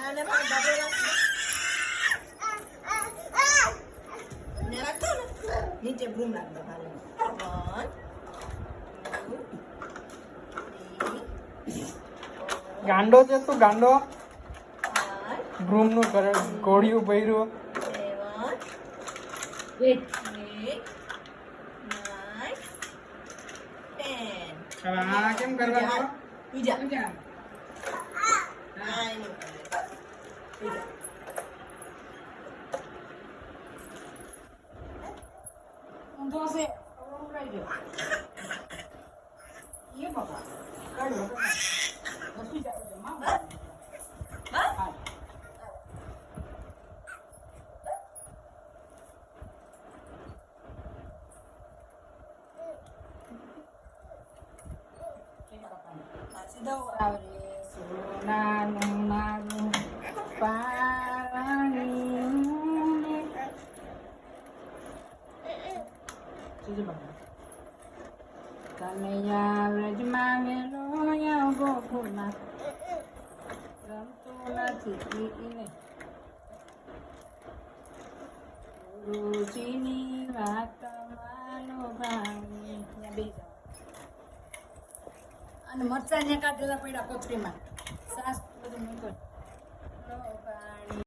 આને પણ ડબો રાખો ને રાખો ને નીચે ભૂમ રાખ દો ભાલે 1 2 3 ગાંડો છે તું ગાંડો ભ્રૂમ નું કરે ઘોડિયું ભર્યું 7 8 9 10 આ કેમ કરવા બીજા બીજા હા એનું બીજા ઊંધો છે ઉડાઈ ગયો ये बाबा कर लो बस जा मां हां सीधा आवरे सोना नारू पानी सीधे बाबा કનૈયા વ્રજમાં વેલો યા ગોકુળમાં રમતો નથી એને ઋષિની વાત માનો ભાવી અને મરચાં ને કાઢેલા પડ્યા કોથળીમાં સાસ બધું મૂકો